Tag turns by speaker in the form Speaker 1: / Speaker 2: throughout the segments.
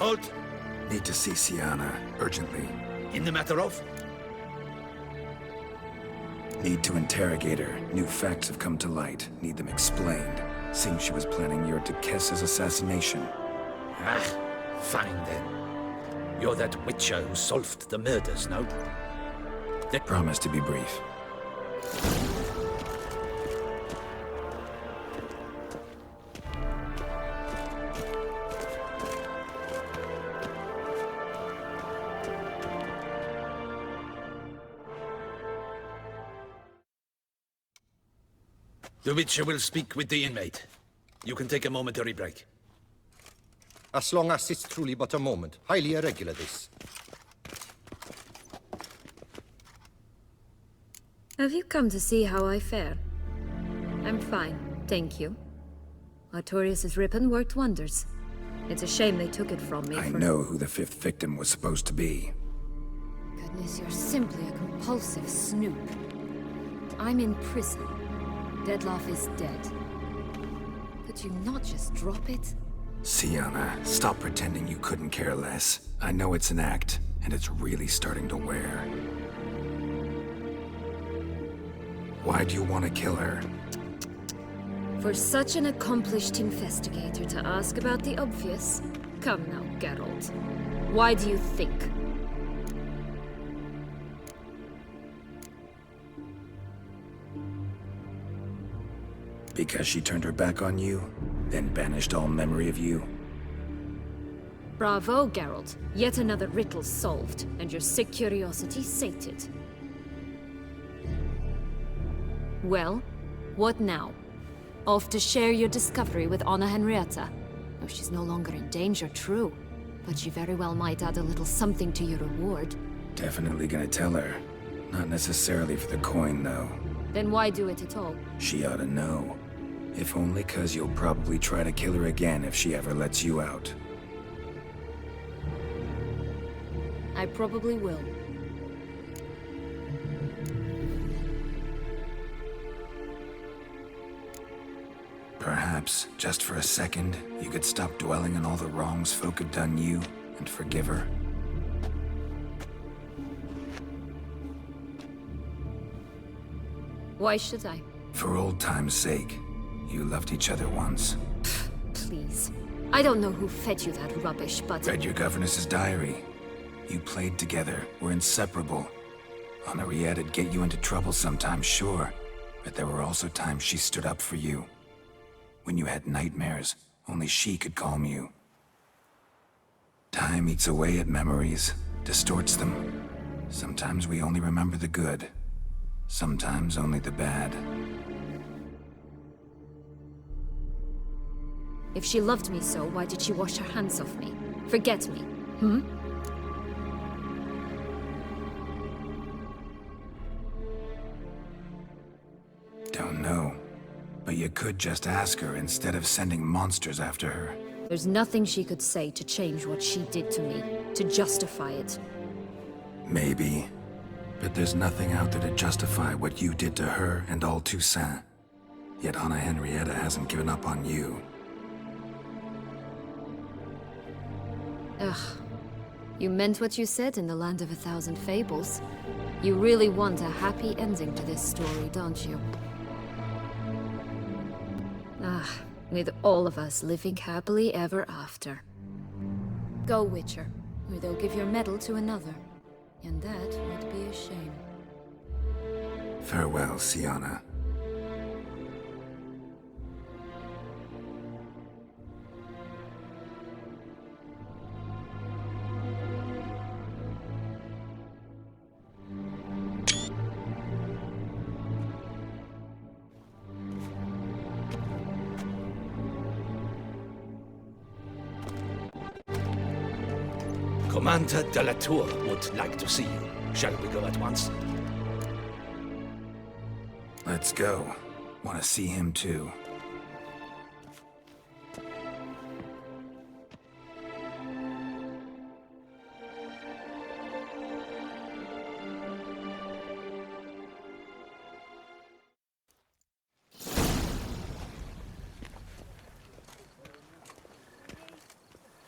Speaker 1: Halt!
Speaker 2: Need to see Sienna, urgently.
Speaker 1: In the matter of?
Speaker 2: Need to interrogate her. New facts have come to light. Need them explained. Seems she was planning your Kessa's assassination.
Speaker 1: Ah, fine then. You're that witcher who solved the murders, no?
Speaker 2: Promise to be brief.
Speaker 1: The Witcher will speak with the inmate. You can take a momentary break.
Speaker 3: As long as it's truly but a moment. Highly irregular, this.
Speaker 4: Have you come to see how I fare? I'm fine, thank you. Artorius' ribbon worked wonders. It's a shame they took it from me.
Speaker 2: I know who the fifth victim was supposed to be.
Speaker 4: Goodness, you're simply a compulsive snoop. I'm in prison. Deadloff is dead. Could you not just drop it?
Speaker 2: Sienna, stop pretending you couldn't care less. I know it's an act, and it's really starting to wear. Why do you want to kill her?
Speaker 4: For such an accomplished investigator to ask about the obvious? Come now, Geralt. Why do you think?
Speaker 2: Because she turned her back on you, then banished all memory of you?
Speaker 4: Bravo, Geralt. Yet another riddle solved, and your sick curiosity sated. Well, what now? Off to share your discovery with Anna Henrietta? Oh, she's no longer in danger, true. But she very well might add a little something to your reward.
Speaker 2: Definitely gonna tell her. Not necessarily for the coin, though.
Speaker 4: Then why do it at all?
Speaker 2: She ought to know. If only 'cause you'll probably try to kill her again if she ever lets you out.
Speaker 4: I probably will.
Speaker 2: Perhaps, just for a second, you could stop dwelling on all the wrongs folk had done you, and forgive her.
Speaker 4: Why should I?
Speaker 2: For old time's sake. You loved each other once.
Speaker 4: Please. I don't know who fed you that rubbish, but...
Speaker 2: Read your governess's diary. You played together, were inseparable. Henriette'd get you into trouble sometimes, sure. But there were also times she stood up for you. When you had nightmares, only she could calm you. Time eats away at memories, distorts them. Sometimes we only remember the good. Sometimes only the bad.
Speaker 4: If she loved me so, why did she wash her hands off me? Forget me, hmm?
Speaker 2: Don't know. But you could just ask her instead of sending monsters after her.
Speaker 4: There's nothing she could say to change what she did to me, to justify it.
Speaker 2: Maybe. But there's nothing out there to justify what you did to her and all Toussaint. Yet Anna Henrietta hasn't given up on you.
Speaker 4: Ugh. You meant what you said in the Land of a Thousand Fables. You really want a happy ending to this story, don't you? Ah, with all of us living happily ever after. Go, Witcher, or they'll give your medal to another. And that would be a shame.
Speaker 2: Farewell, Sienna.
Speaker 1: Commander de la Tour would like to see you. Shall we go at once?
Speaker 2: Let's go. Want to see him too.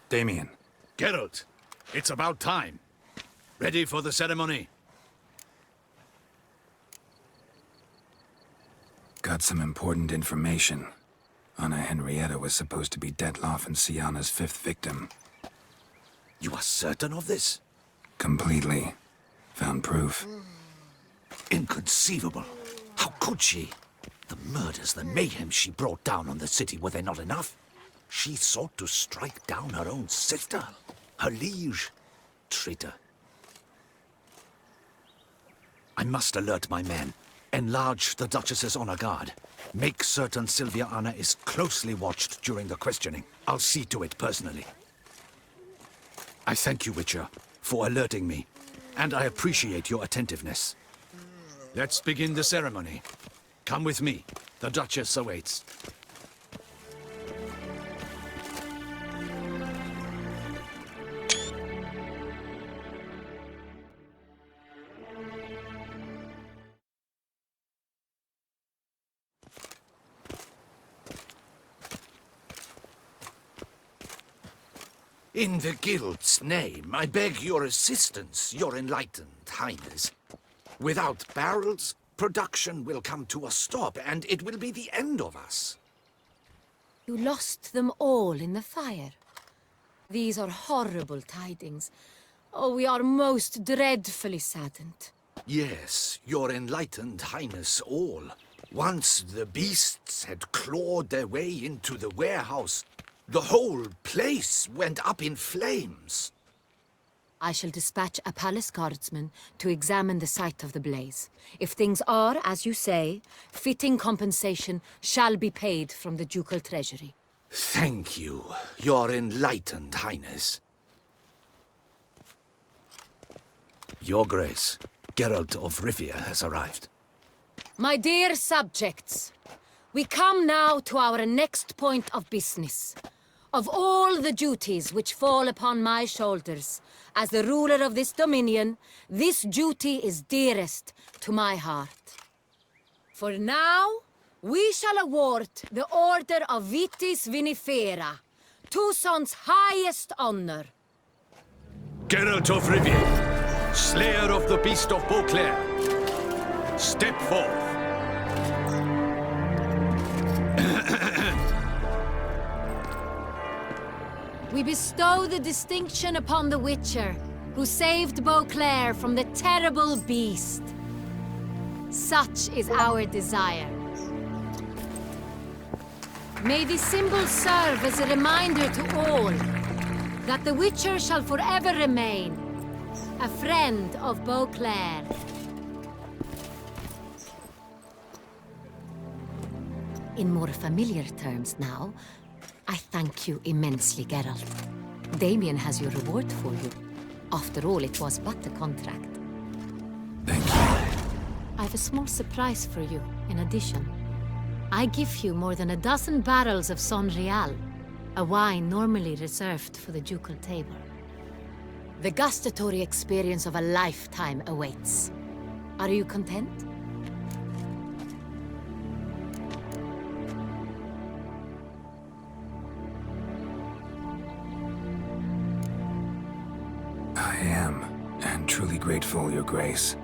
Speaker 2: Damien,
Speaker 1: Geralt, it's about time. Ready for the ceremony?
Speaker 2: Got some important information. Anna Henrietta was supposed to be Detloff and Syanna's 5th victim.
Speaker 1: You are certain of this?
Speaker 2: Completely. Found proof.
Speaker 1: Inconceivable. How could she? The murders, the mayhem she brought down on the city, were they not enough? She sought to strike down her own sister, her liege. Traitor. I must alert my men. Enlarge the Duchess's honor guard. Make certain Sylvia Anna is closely watched during the questioning. I'll see to it personally. I thank you, Witcher, for alerting me, and I appreciate your attentiveness. Let's begin the ceremony. Come with me. The Duchess awaits. In the Guild's name, I beg your assistance, your enlightened highness. Without barrels, production will come to a stop, and it will be the end of us.
Speaker 4: You lost them all in the fire. These are horrible tidings. Oh, we are most dreadfully saddened.
Speaker 1: Yes, your enlightened highness all. Once the beasts had clawed their way into the warehouse, the whole place went up in flames.
Speaker 4: I shall dispatch a palace guardsman to examine the site of the blaze. If things are, as you say, fitting compensation shall be paid from the ducal treasury.
Speaker 1: Thank you, your enlightened highness. Your Grace, Geralt of Rivia has arrived.
Speaker 4: My dear subjects, we come now to our next point of business. Of all the duties which fall upon my shoulders, as the ruler of this dominion, this duty is dearest to my heart. For now, we shall award the Order of Vitis Vinifera, Tucson's highest honor.
Speaker 1: Geralt of Rivia, slayer of the beast of Beauclair, step forth.
Speaker 4: We bestow the distinction upon the Witcher, who saved Beauclair from the terrible beast. Such is our desire. May this symbol serve as a reminder to all that the Witcher shall forever remain a friend of Beauclair. In more familiar terms now, I thank you immensely, Geralt. Damien has your reward for you. After all, it was but a contract.
Speaker 2: Thank you.
Speaker 4: I've a small surprise for you, in addition. I give you more than a dozen barrels of Son Real, a wine normally reserved for the ducal table. The gustatory experience of a lifetime awaits. Are you content?
Speaker 2: I am, and truly grateful, Your Grace.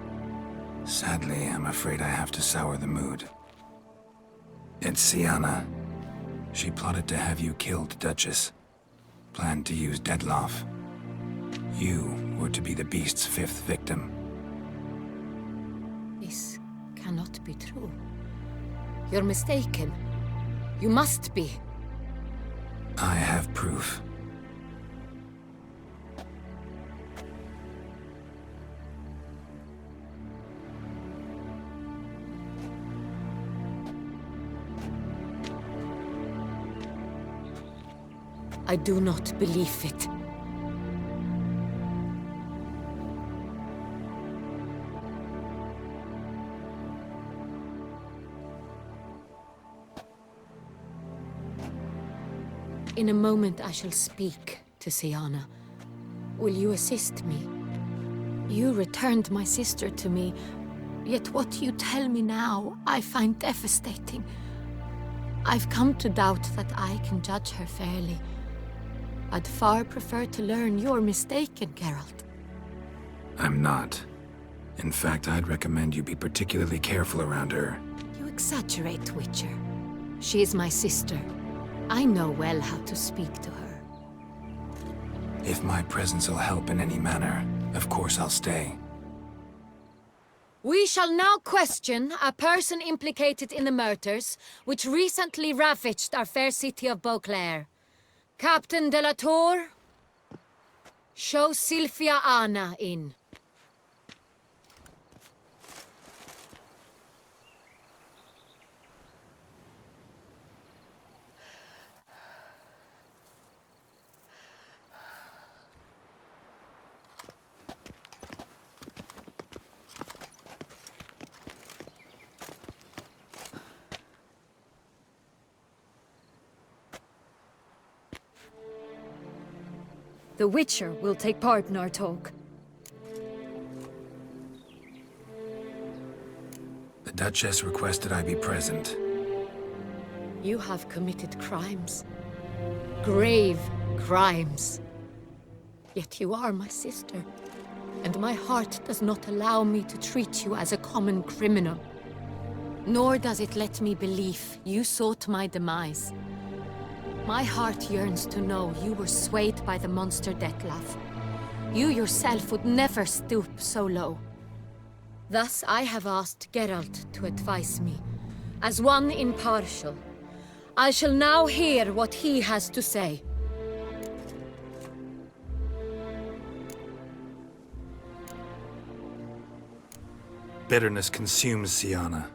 Speaker 2: Sadly, I'm afraid I have to sour the mood. It's Syanna. She plotted to have you killed, Duchess. Planned to use Detloff. You were to be the beast's 5th victim.
Speaker 4: This cannot be true. You're mistaken. You must be.
Speaker 2: I have proof.
Speaker 4: I do not believe it. In a moment I shall speak to Syanna. Will you assist me? You returned my sister to me, yet what you tell me now I find devastating. I've come to doubt that I can judge her fairly.
Speaker 5: I'd far prefer to learn you're mistaken, Geralt.
Speaker 2: I'm not. In fact, I'd recommend you be particularly careful around her.
Speaker 5: You exaggerate, Witcher. She is my sister. I know well how to speak to her.
Speaker 2: If my presence will help in any manner, of course I'll stay.
Speaker 5: We shall now question a person implicated in the murders which recently ravaged our fair city of Beauclair. Captain de la Tour, show Sylvia Anna in.
Speaker 4: The Witcher will take part in our talk.
Speaker 2: The Duchess requested I be present.
Speaker 5: You have committed crimes. Grave crimes. Yet you are my sister, and my heart does not allow me to treat you as a common criminal. Nor does it let me believe you sought my demise. My heart yearns to know you were swayed by the monster Dettlaff. You yourself would never stoop so low. Thus I have asked Geralt to advise me, as one impartial. I shall now hear what he has to say.
Speaker 2: Bitterness consumes Syanna.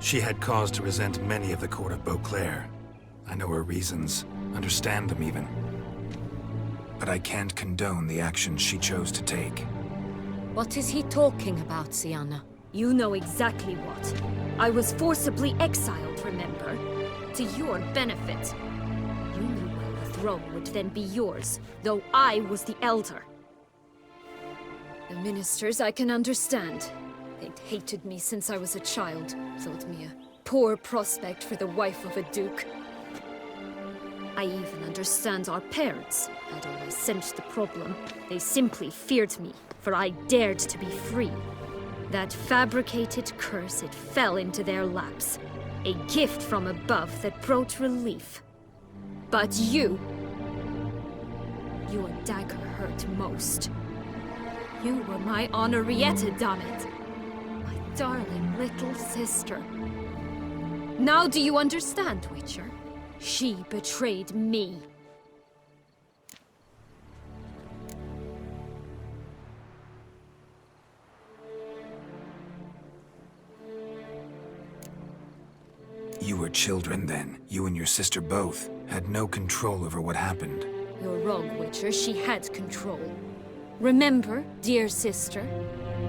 Speaker 2: She had cause to resent many of the court of Beauclair. I know her reasons, understand them even. But I can't condone the actions she chose to take.
Speaker 5: What is he talking about, Syanna?
Speaker 4: You know exactly what. I was forcibly exiled, remember? To your benefit. You knew well the throne would then be yours, though I was the elder. The ministers I can understand. They'd hated me since I was a child, thought me a poor prospect for the wife of a duke. I even understand our parents. Had I sensed the problem, they simply feared me, for I dared to be free. That fabricated curse, it fell into their laps. A gift from above that brought relief. But you... your dagger hurt most. You were my Henrietta, damn it. My darling little sister. Now do you understand, Witcher? She betrayed me.
Speaker 2: You were children then. You and your sister both had no control over what happened.
Speaker 4: You're wrong, Witcher. She had control. Remember, dear sister,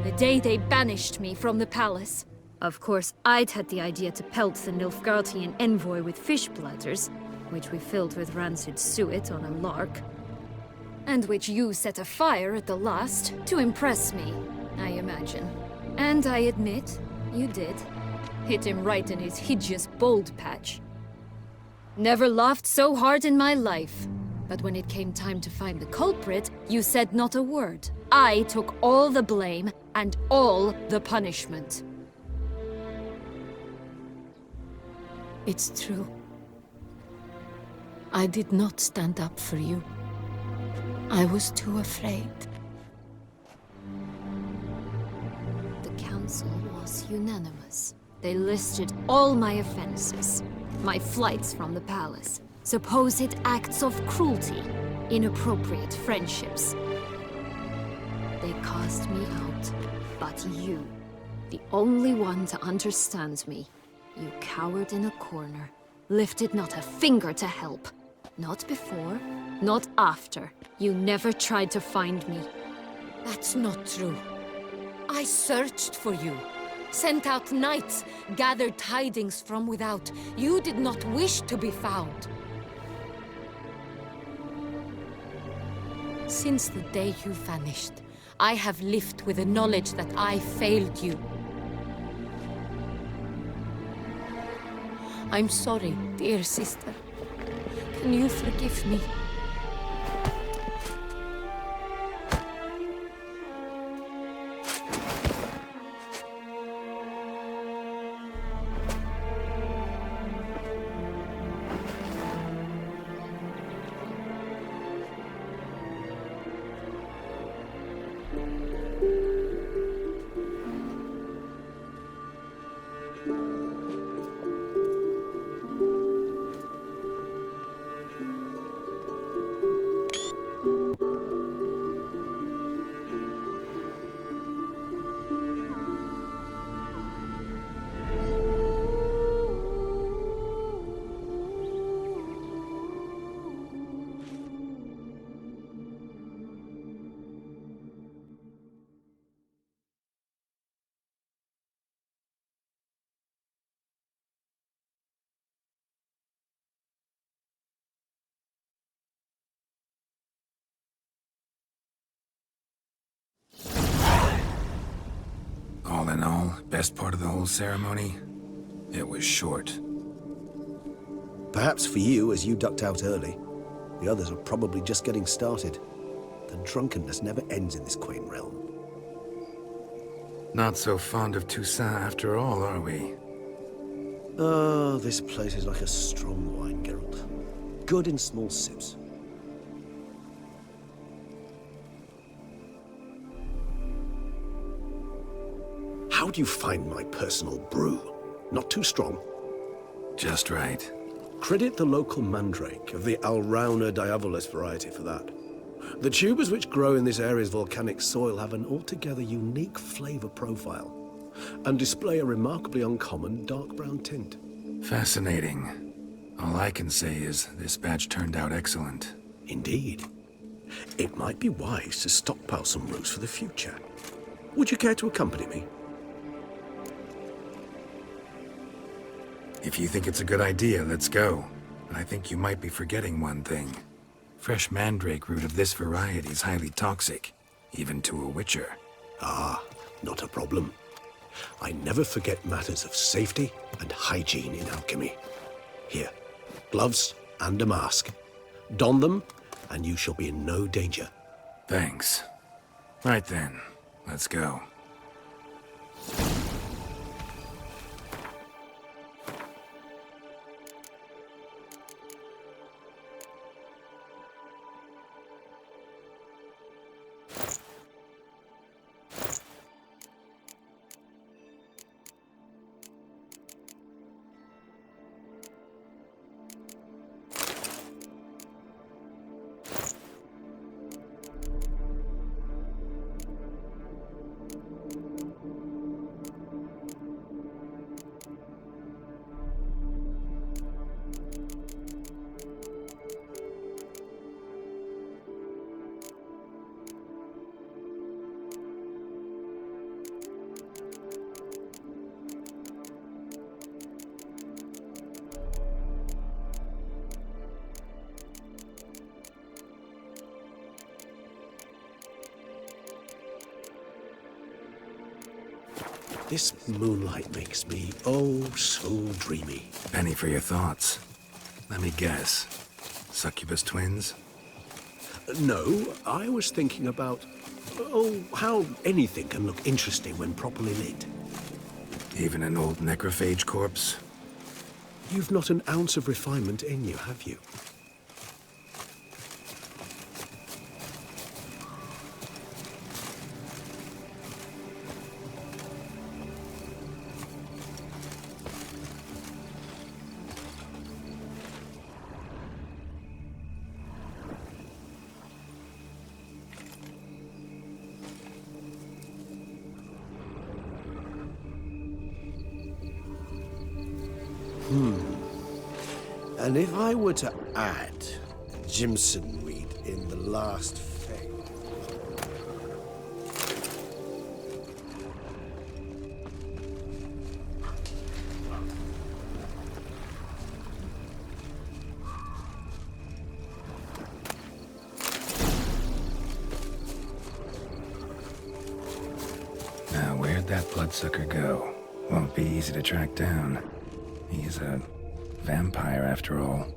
Speaker 4: the day they banished me from the palace? Of course, I'd had the idea to pelt the Nilfgaardian envoy with fish bladders, which we filled with rancid suet on a lark. And which you set afire at the last, to impress me, I imagine. And I admit, you did. Hit him right in his hideous bald patch. Never laughed so hard in my life. But when it came time to find the culprit, you said not a word. I took all the blame and all the punishment.
Speaker 5: It's true. I did not stand up for you. I was too afraid.
Speaker 4: The council was unanimous. They listed all my offenses. My flights from the palace, supposed acts of cruelty, inappropriate friendships. They cast me out, but you, the only one to understand me, you cowered in a corner, lifted not a finger to help. Not before, not after. You never tried to find me.
Speaker 5: That's not true. I searched for you. Sent out knights, gathered tidings from without. You did not wish to be found. Since the day you vanished, I have lived with the knowledge that I failed you. I'm sorry, dear sister. Can you forgive me?
Speaker 2: All in all, best part of the whole ceremony? It was short.
Speaker 6: Perhaps for you, as you ducked out early. The others are probably just getting started. The drunkenness never ends in this quaint realm.
Speaker 2: Not so fond of Toussaint after all, are we?
Speaker 6: Oh, this place is like a strong wine, Geralt. Good in small sips. How do you find my personal brew? Not too strong?
Speaker 2: Just right.
Speaker 6: Credit the local mandrake of the Alrauna diavolis variety for that. The tubers which grow in this area's volcanic soil have an altogether unique flavor profile and display a remarkably uncommon dark brown tint.
Speaker 2: Fascinating. All I can say is this batch turned out excellent.
Speaker 6: Indeed. It might be wise to stockpile some brews for the future. Would you care to accompany me?
Speaker 2: If you think it's a good idea, let's go. But I think you might be forgetting one thing. Fresh mandrake root of this variety is highly toxic, even to a witcher.
Speaker 6: Ah, not a problem. I never forget matters of safety and hygiene in alchemy. Here, gloves and a mask. Don them, and you shall be in no danger.
Speaker 2: Thanks. Right then, let's go.
Speaker 6: This moonlight makes me, oh, so dreamy.
Speaker 2: Penny for your thoughts. Let me guess. Succubus twins?
Speaker 6: No, I was thinking about, oh, how anything can look interesting when properly lit.
Speaker 2: Even an old necrophage corpse?
Speaker 6: You've not an ounce of refinement in you, have you? And if I were to add Jimson weed in the last phase...
Speaker 2: Now, where'd that bloodsucker go? Won't be easy to track down. He's a vampire, after all.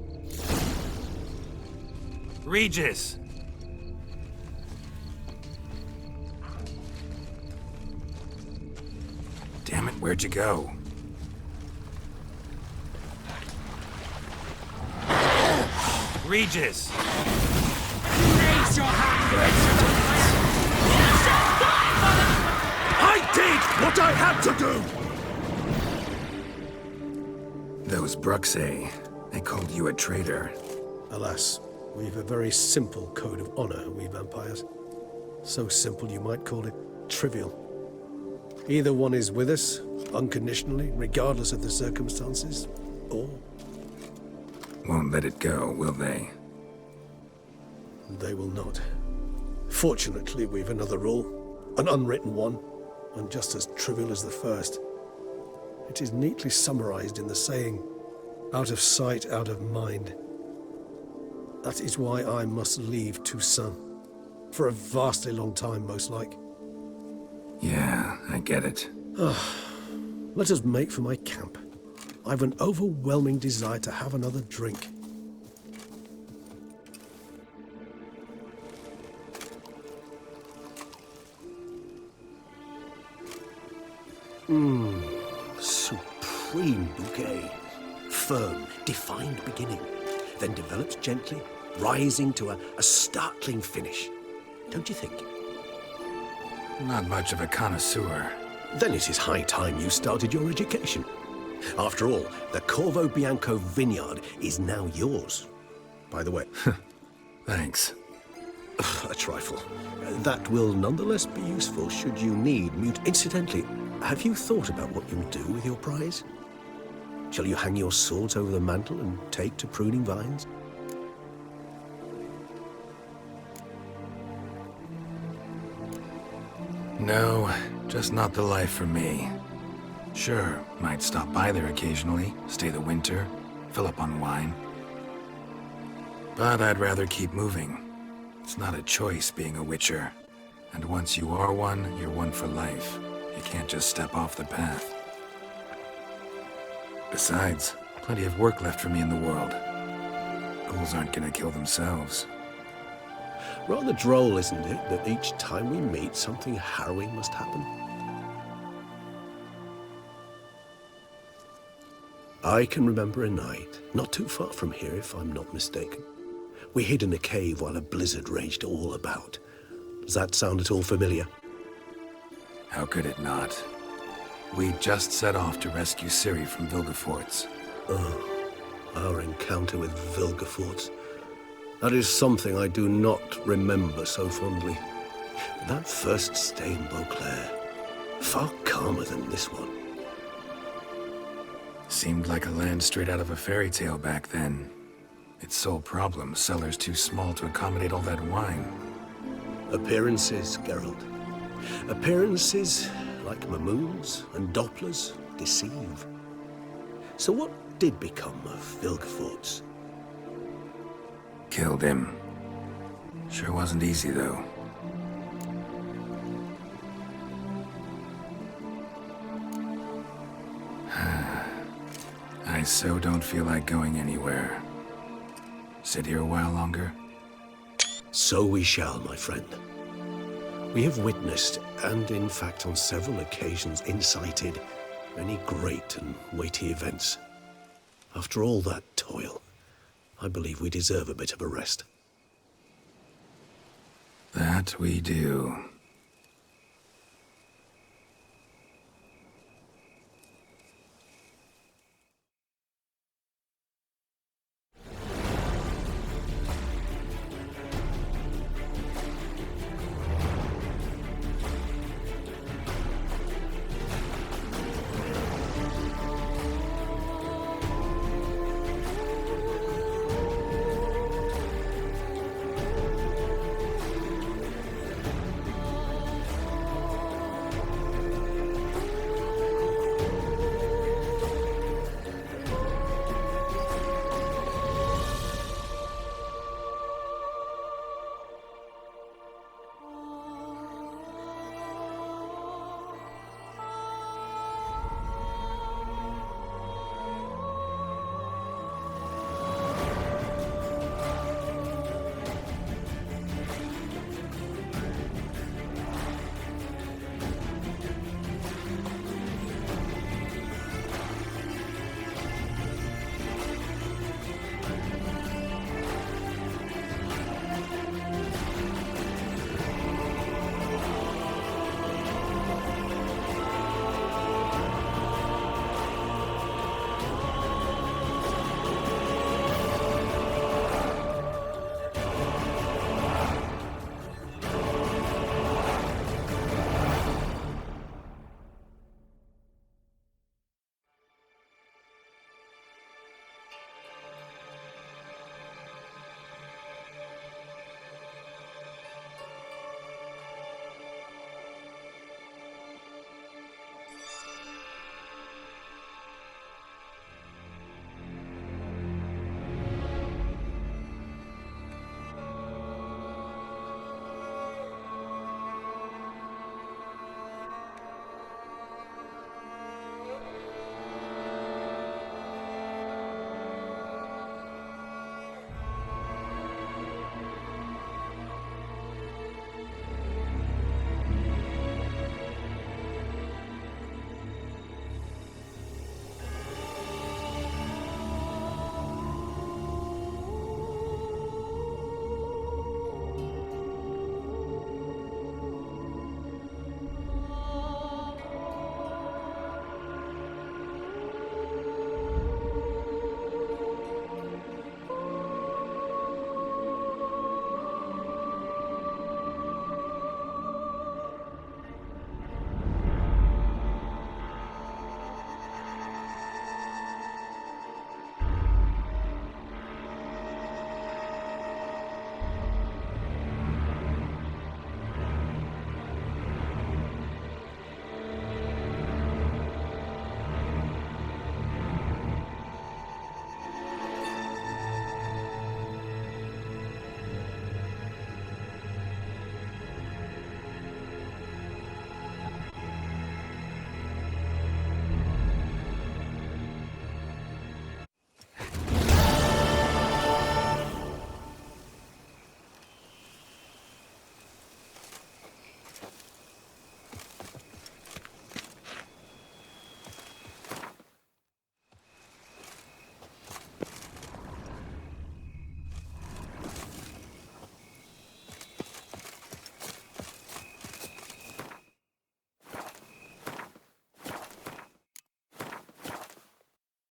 Speaker 2: Regis! Damn it, where'd you go? Regis!
Speaker 1: Raise your hand! I did what I had to do!
Speaker 2: Those Bruxae, they called you a traitor.
Speaker 6: Alas, we've a very simple code of honor, we vampires. So simple you might call it trivial. Either one is with us, unconditionally, regardless of the circumstances, or...
Speaker 2: Won't let it go, will they?
Speaker 6: they will not. Fortunately, we've another rule, an unwritten one, and just as trivial as the first. It is neatly summarized in the saying, out of sight, out of mind. That is why I must leave Toussaint. For a vastly long time, most like.
Speaker 2: Yeah, I get it.
Speaker 6: Let us make for my camp. I've an overwhelming desire to have another drink. Supreme bouquet. Firm, defined beginning, then develops gently, rising to a startling finish. Don't you think?
Speaker 2: Not much of a connoisseur.
Speaker 6: Then it is high time you started your education. After all, the Corvo Bianco vineyard is now yours. By the way,
Speaker 2: Thanks.
Speaker 6: a trifle. That will nonetheless be useful should you need mute. Incidentally, have you thought about what you'll do with your prize? Shall you hang your swords over the mantle and take to pruning vines?
Speaker 2: No, just not the life for me. Sure, might stop by there occasionally, stay the winter, fill up on wine. But I'd rather keep moving. It's not a choice being a witcher. And once you are one, you're one for life. You can't just step off the path. Besides, plenty of work left for me in the world. Ghouls aren't gonna kill themselves.
Speaker 6: Rather droll, isn't it, that each time we meet, something harrowing must happen? I can remember a night, not too far from here if I'm not mistaken. We hid in a cave while a blizzard raged all about. Does that sound at all familiar?
Speaker 2: How could it not? We just set off to rescue Ciri from Vilgefortz.
Speaker 6: Our encounter with Vilgefortz. That is something I do not remember so fondly. That first stay in Beauclair, far calmer than this one.
Speaker 2: Seemed like a land straight out of a fairy tale back then. Its sole problem, cellars too small to accommodate all that wine.
Speaker 6: Appearances, Geralt. Appearances, like Mamoons and Dopplers, deceive. So what did become of Vilgefortz?
Speaker 2: Killed him. Sure wasn't easy, though. I so don't feel like going anywhere. Sit here a while longer?
Speaker 6: So we shall, my friend. We have witnessed, and in fact on several occasions incited, many great and weighty events. After all that toil, I believe we deserve a bit of a rest.
Speaker 2: That we do.